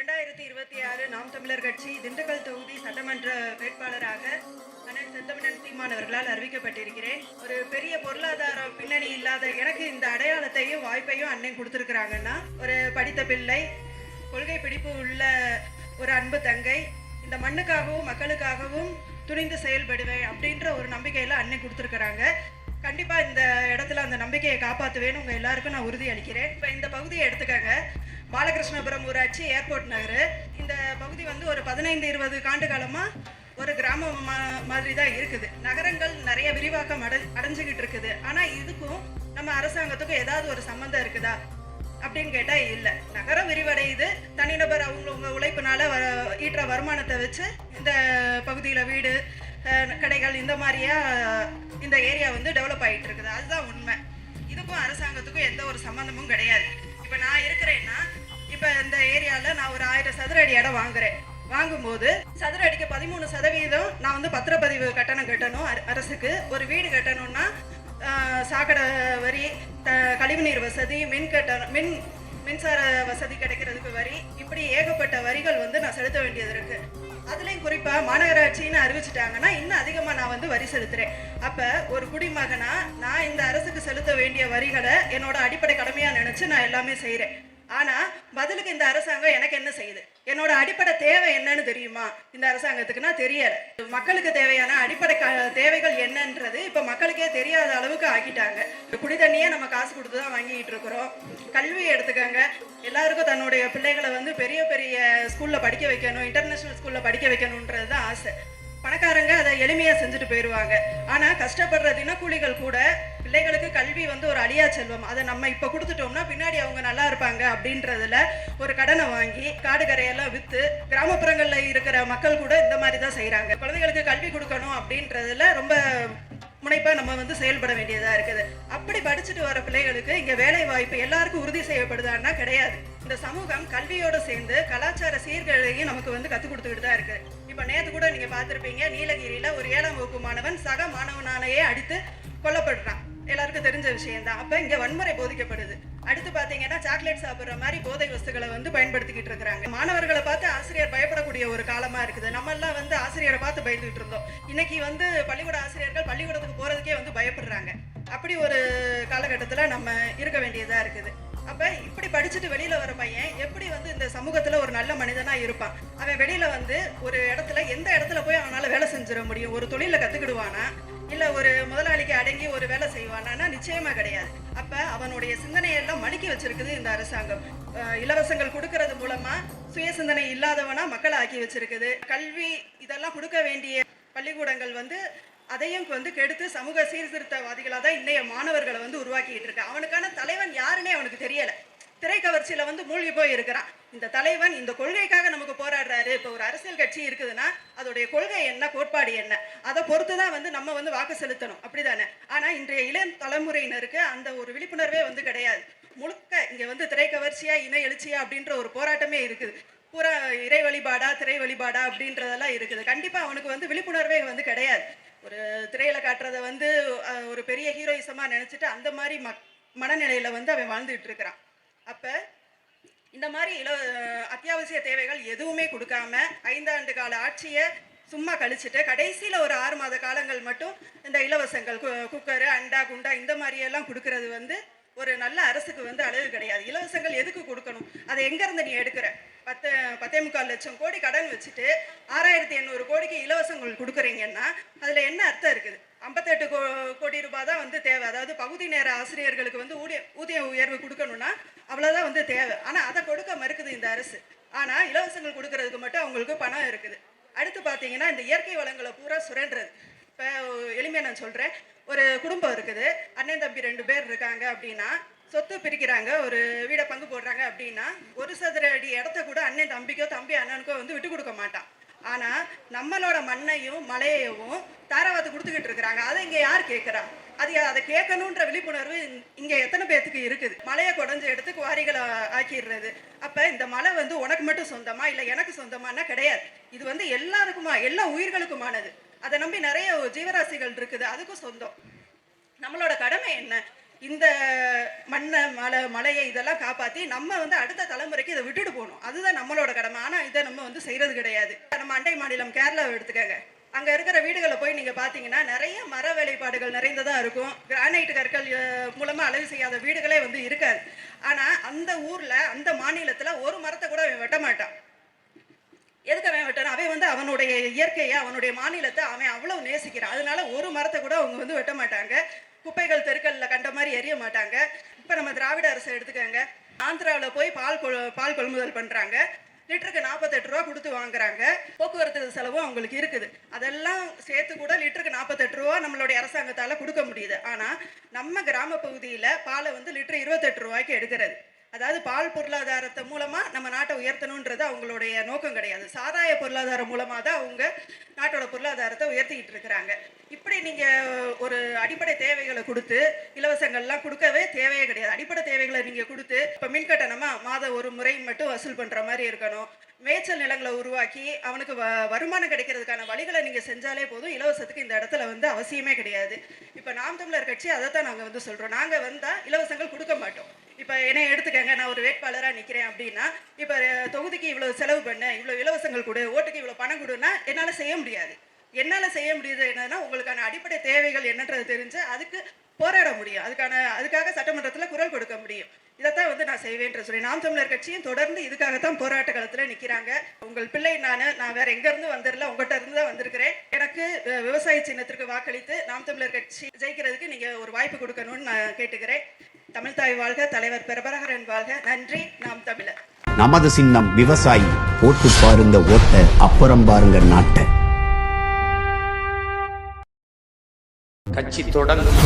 2026 நாம் தமிழர் கட்சி திண்டுக்கல் தொகுதி சட்டமன்ற வேட்பாளராக அண்ணன் செந்தமிழன் சீமான் அவர்களால் அறிவிக்கப்பட்டிருக்கிறேன். ஒரு பெரிய பொருளாதார பின்னணி இல்லாத எனக்கு இந்த அடையாளத்தையும் வாய்ப்பையும் அண்ணன் கொடுத்துருக்குறாங்கன்னா, ஒரு படித்த பிள்ளை, கொள்கை பிடிப்பு உள்ள ஒரு அன்பு தங்கை, இந்த மண்ணுக்காகவும் மக்களுக்காகவும் துணிந்து செயல்படுவேன் அப்படின்ற ஒரு நம்பிக்கையில் அண்ணன் கொடுத்துருக்குறாங்க. கண்டிப்பாக இந்த இடத்துல அந்த நம்பிக்கையை காப்பாற்றுவேன்னு உங்கள் எல்லாருக்கும் நான் உறுதி அளிக்கிறேன். இப்போ இந்த பகுதியை எடுத்துக்கங்க. பாலகிருஷ்ணபுரம் ஊராட்சி, ஏர்போர்ட் நகர். இந்த பகுதி வந்து ஒரு 15-20 ஆண்டு காலமாக ஒரு கிராமம் மாதிரி தான் இருக்குது. நகரங்கள் நிறைய விரிவாக்கம் அடைஞ்சுக்கிட்டு இருக்குது. ஆனால் இதுக்கும் நம்ம அரசாங்கத்துக்கும் ஏதாவது ஒரு சம்மந்தம் இருக்குதா அப்படின்னு கேட்டால் இல்லை. நகரம் விரிவடையுது, தனிநபர் அவங்கவுங்க உழைப்பினால ஈட்டுற வருமானத்தை வச்சு இந்த பகுதியில் வீடு, கடைகள், இந்த மாதிரியா இந்த ஏரியா வந்து டெவலப் ஆகிட்டு இருக்குது. அதுதான் உண்மை. இதுக்கும் அரசாங்கத்துக்கும் எந்த ஒரு சம்மந்தமும் கிடையாது. இப்போ நான் இருக்கிறேன்னா, இப்போ இந்த ஏரியாவில் நான் ஒரு 1000 சதுர அடி இடம் வாங்கும்போது சதுர அடிக்கு 13% நான் வந்து பத்திரப்பதிவு கட்டணம் கட்டணும் அரசுக்கு. ஒரு வீடு கட்டணும்னா சாக்கடை வரி, கழிவுநீர் வசதி, மின்சார வசதி கிடைக்கிறதுக்கு வரி, இப்படி ஏகப்பட்ட வரிகள் வந்து நான் செலுத்த வேண்டியது இருக்கு. அதுலேயும் குறிப்பாக மாநகராட்சின்னு அறிவிச்சிட்டாங்கன்னா இன்னும் அதிகமாக நான் வந்து வரி செலுத்துகிறேன். அப்போ ஒரு குடிமகனா நான் இந்த அரசுக்கு செலுத்த வேண்டிய வரிகளை என்னோட அடிப்படை கடமையாக நினச்சி நான் எல்லாமே செய்கிறேன். ஆனால் பதிலுக்கு இந்த அரசாங்கம் எனக்கு என்ன செய்யுது? என்னோட அடிப்படை தேவை என்னன்னு தெரியுமா இந்த அரசாங்கத்துக்குன்னா தெரியலை. மக்களுக்கு தேவையான அடிப்படை தேவைகள் என்னன்றது இப்போ மக்களுக்கே தெரியாத அளவுக்கு ஆக்கிட்டாங்க. குடி தண்ணியே நம்ம காசு கொடுத்து தான் வாங்கிட்டு இருக்கிறோம். கல்வி எடுத்துக்கங்க. எல்லாருக்கும் தன்னுடைய பிள்ளைகளை வந்து பெரிய பெரிய ஸ்கூலில் படிக்க வைக்கணும், இன்டர்நேஷ்னல் ஸ்கூலில் படிக்க வைக்கணுன்றது தான் ஆசை. பணக்காரங்க அதை எளிமையாக செஞ்சுட்டு போயிடுவாங்க. ஆனால் கஷ்டப்படுற தினக்கூலிகள் கூட பிள்ளைகளுக்கு கல்வி வந்து ஒரு அழியா செல்வம். அதை நம்ம இப்போ கொடுத்துட்டோம்னா பின்னாடி அவங்க நல்லா இருப்பாங்க அப்படின்றதுல ஒரு கடனை வாங்கி காடு கரையெல்லாம் விற்று கிராமப்புறங்களில் இருக்கிற மக்கள் கூட இந்த மாதிரி தான் செய்கிறாங்க. குழந்தைகளுக்கு கல்வி கொடுக்கணும் அப்படின்றதுல ரொம்ப முனைப்பாக நம்ம வந்து செயல்பட வேண்டியதாக இருக்குது. அப்படி படிச்சுட்டு வர பிள்ளைகளுக்கு இங்கே வேலை வாய்ப்பு எல்லாருக்கும் உறுதி செய்யப்படுதான்னா கிடையாது. இந்த சமூகம் கல்வியோடு சேர்ந்து கலாச்சார சீர்கேடையும் நமக்கு வந்து கற்றுக் கொடுத்துக்கிட்டு தான் இருக்குது. இப்போ நேற்று கூட நீங்கள் பார்த்துருப்பீங்க, நீலகிரியில் ஒரு 7ஆம் வகுப்பு மாணவன் சக மாணவனாலேயே அடித்து கொல்லப்படுறான். எல்லாருக்கும் தெரிஞ்ச விஷயம்தான். அப்போ இங்கே வன்முறை போதிக்கப்படுது. அடுத்து பார்த்தீங்கன்னா சாக்லேட் சாப்பிட்ற மாதிரி போதை வஸ்துகளை வந்து பயன்படுத்திக்கிட்டு இருக்கிறாங்க. மாணவர்களை பார்த்து ஆசிரியர் பயப்படக்கூடிய ஒரு காலமாக இருக்குது. நம்மெல்லாம் வந்து ஆசிரியரை பார்த்து பயந்துகிட்டு இருந்தோம். இன்னைக்கு வந்து பள்ளிக்கூட ஆசிரியர்கள் பள்ளிக்கூடத்துக்கு போகிறதுக்கே வந்து பயப்படுறாங்க. அப்படி ஒரு காலகட்டத்தில் நம்ம இருக்க வேண்டியதாக இருக்குது. அப்போ இப்படி படிச்சுட்டு வெளியில் வர பையன் எப்படி வந்து இந்த சமூகத்தில் ஒரு நல்ல மனிதனாக இருப்பான்? அவன் வெளியில் வந்து ஒரு இடத்துல எந்த இடத்துல போய் அவனால் வேலை செஞ்சிட முடியும்? ஒரு தொழிலை கற்றுக்கிடுவானா, இல்லை ஒரு முதலாளிக்கு அடங்கி ஒரு வேலை செய்வானா? நிச்சயமாக கிடையாது. அப்போ அவனுடைய சிந்தனையெல்லாம் மடக்கி வச்சிருக்குது இந்த அரசாங்கம். இலவசங்கள் கொடுக்கறது மூலமாக சுய சிந்தனை இல்லாதவனா மக்களை ஆக்கி வச்சிருக்குது. கல்வி இதெல்லாம் கொடுக்க வேண்டிய பள்ளிக்கூடங்கள் வந்து அதையும் வந்து கெடுத்து சமூக சீர்திருத்தவாதிகளாக தான் இன்றைய மாணவர்களை வந்து உருவாக்கிட்டு இருக்கு. அவனுக்கான தலைவன் யாருன்னே அவனுக்கு தெரியலை. திரைக்கவர்ச்சியில் வந்து மூழ்கி போய் இருக்கிறான். இந்த தலைவன் இந்த கொள்கைக்காக நமக்கு போராடுறாரு. இப்போ ஒரு அரசியல் கட்சி இருக்குதுன்னா அதோடைய கொள்கை என்ன, கோட்பாடு என்ன, அதை பொறுத்து தான் வந்து நம்ம வந்து வாக்கு செலுத்தணும், அப்படிதானே? ஆனால் இன்றைய இளம் தலைமுறையினருக்கு அந்த ஒரு விழிப்புணர்வே வந்து கிடையாது. முழுக்க இங்கே வந்து திரைக்கவர்ச்சியா, இணை எழுச்சியா அப்படின்ற ஒரு போராட்டமே இருக்குது. பூரா இறை வழிபாடா, திரை வழிபாடா அப்படின்றதெல்லாம் இருக்குது. கண்டிப்பாக அவனுக்கு வந்து விழிப்புணர்வே வந்து கிடையாது. ஒரு திரையில காட்டுறதை வந்து ஒரு பெரிய ஹீரோயிசமாக நினச்சிட்டு அந்த மாதிரி மனநிலையில் வந்து அவன் வாழ்ந்துகிட்டு இருக்கிறான். அப்போ இந்த மாதிரி அத்தியாவசிய தேவைகள் எதுவுமே கொடுக்காம 5 ஆண்டு கால ஆட்சியை சும்மா கழிச்சுட்டு கடைசியில் ஒரு 6 மாத காலங்கள் மட்டும் இந்த இலவசங்கள், குக்கரு, அண்டா, குண்டா இந்த மாதிரியெல்லாம் கொடுக்கறது வந்து ஒரு நல்ல அரசுக்கு வந்து அழகு கிடையாது. இலவசங்கள் எதுக்கு கொடுக்கணும்? அதை எங்கேருந்து நீ எடுக்கிற? 10.25 லட்சம் கோடி கடன் வச்சுட்டு 6800 கோடிக்கு இலவசங்கள் கொடுக்குறீங்கன்னா அதில் என்ன அர்த்தம் இருக்குது? 58 கோடி ரூபாய் தான் வந்து தேவை. அதாவது பகுதி நேர ஆசிரியர்களுக்கு வந்து ஊதிய உயர்வு கொடுக்கணும்னா அவ்வளோதான் வந்து தேவை. ஆனால் அதை கொடுக்க மறுக்குது இந்த அரசு. ஆனால் இலவசங்கள் கொடுக்கறதுக்கு மட்டும் அவங்களுக்கு பணம் இருக்குது. அடுத்து பார்த்தீங்கன்னா இந்த இயற்கை வளங்களை பூரா சுரண்டுறது. இப்போ எளிமையாக நான் சொல்கிறேன், ஒரு குடும்பம் இருக்குது, அண்ணன் தம்பி 2 பேர் இருக்காங்க அப்படின்னா சொத்து பிரிக்கிறாங்க, ஒரு வீடை பங்கு போடுறாங்க அப்படின்னா 1 சதுர அடி இடத்த கூட அண்ணன் தம்பிக்கோ தம்பி அண்ணனுக்கோ வந்து விட்டு கொடுக்க மாட்டான். ஆனால் நம்மளோட மண்ணையும் மலையையும் தாராவாத்து கொடுத்துக்கிட்டு இருக்கிறாங்க. அதை இங்கே யார் கேட்குறா? அதை கேட்கணுன்ற விழிப்புணர்வு இங்கே எத்தனை பேர்த்துக்கு இருக்குது? மலையை குடஞ்சு எடுத்து குவாரிகளை ஆக்கிடுறது. அப்போ இந்த மலை வந்து உனக்கு மட்டும் சொந்தமா இல்லை எனக்கு சொந்தமானா கிடையாது. இது வந்து எல்லாருக்குமா, எல்லா உயிர்களுக்குமானது. அதை நம்பி நிறைய ஜீவராசிகள் இருக்குது, அதுக்கும் சொந்தம். நம்மளோட கடமை என்ன? இந்த மண்ணை, மலையை இதெல்லாம் காப்பாற்றி நம்ம வந்து அடுத்த தலைமுறைக்கு இதை விட்டுட்டு போகணும். அதுதான் நம்மளோட கடமை. இதை நம்ம வந்து செய்யறது கிடையாது. நம்ம அண்டை மாநிலம் கேரளாவை எடுத்துக்கங்க. அங்க இருக்கிற வீடுகளை போய் நீங்க பாத்தீங்கன்னா நிறைய மர வேலைப்பாடுகள் நிறைந்ததா இருக்கும். கிரானைட் கற்கள் மூலமா அழகு செய்யாத வீடுகளே வந்து இருக்காது. ஆனா அந்த ஊர்ல அந்த மாநிலத்துல ஒரு மரத்தை கூட அவன் வெட்ட மாட்டான். எதுக்கு அவன் வெட்டான்? அவன் வந்து அவனுடைய இயற்கையை, அவனுடைய மாநிலத்தை அவன் அவ்வளவு நேசிக்கிறான். அதனால ஒரு மரத்தை கூட அவங்க வந்து வெட்ட மாட்டாங்க. குப்பைகள் தெருக்கல்ல கண்ட மாதிரி எரிய மாட்டாங்க. இப்ப நம்ம திராவிட அரசை எடுத்துக்கங்க. ஆந்திராவில் போய் பால் கொள்முதல் பண்றாங்க. லிட்டருக்கு 48 ரூபா கொடுத்து வாங்குறாங்க. போக்குவரத்து செலவும் அவங்களுக்கு இருக்குது. அதெல்லாம் சேர்த்து கூட லிட்டருக்கு 48 ரூபா நம்மளுடைய அரசாங்கத்தால கொடுக்க முடியுது. ஆனா நம்ம கிராம பகுதியில பாலை வந்து லிட்டர் 28 ரூபாய்க்கு எடுக்கிறது. அதாவது பால் பொருளாதாரத்தை மூலமா நம்ம நாட்டை உயர்த்தணுன்றது அவங்களுடைய நோக்கம் கிடையாது. சாராய பொருளாதாரம் மூலமா தான் அவங்க நாட்டோட பொருளாதாரத்தை உயர்த்திக்கிட்டு இருக்கிறாங்க. இப்படி நீங்க ஒரு அடிப்படை தேவைகளை கொடுத்து இலவசங்கள்லாம் கொடுக்கவே தேவையே கிடையாது. அடிப்படை தேவைகளை நீங்க கொடுத்து இப்ப மின் கட்டணமா மாதம் ஒரு முறை மட்டும் வசூல் பண்ற மாதிரி இருக்கணும். மேய்ச்சல் நிலங்களை உருவாக்கி அவனுக்கு வருமானம் கிடைக்கிறதுக்கான வழிகளை நீங்க செஞ்சாலே போதும். இலவசத்துக்கு இந்த இடத்துல வந்து அவசியமே கிடையாது. இப்ப நாம் தமிழர் கட்சி அதைத்தான் நாங்க வந்து சொல்றோம். நாங்க வந்தா இலவசங்கள் கொடுக்க மாட்டோம். இப்ப என்னை எடுத்துக்கங்க, நான் ஒரு வேட்பாளரா நிக்கிறேன் அப்படின்னா, இப்ப தொகுதிக்கு இவ்வளவு செலவு பண்ண, இவ்வளவு இலவசங்கள் கொடு, ஓட்டுக்கு இவ்வளவு பணம் கொடுன்னா என்னால செய்ய முடியாது. என்னால செய்ய முடியுது என்னன்னா, உங்களுக்கான அடிப்படை தேவைகள் என்னன்றது தெரிஞ்சு அதுக்கு போராட முடியும். அதுக்காக சட்டமன்றத்தில் குரல் கொடுக்க முடியும். இதைத்தான் வந்து நான் செய்வேன்ற சொல்லி நாம் தமிழர் கட்சியும் தொடர்ந்து இதுக்காகத்தான் போராட்ட காலத்துல நிக்கிறாங்க. உங்கள் பிள்ளை நான் வேற எங்க இருந்து வந்துடல, உங்கள்கிட்ட இருந்து தான் வந்திருக்கிறேன். எனக்கு விவசாய சின்னத்திற்கு வாக்களித்து நாம் தமிழர் கட்சி ஜெயிக்கிறதுக்கு நீங்க ஒரு வாய்ப்பு கொடுக்கணும்னு நான் கேட்டுக்கிறேன். தமிழ்தாய் வாழ்க, தலைவர் பிரபாகரன் வாழ்க. நன்றி. நாம் தமிழர். நமது சின்னம் விவசாயி. ஓட்டு பாருங்க ஓட்ட, அப்புறம் பாருங்க நாட்டை. கட்சி தொடங்கும்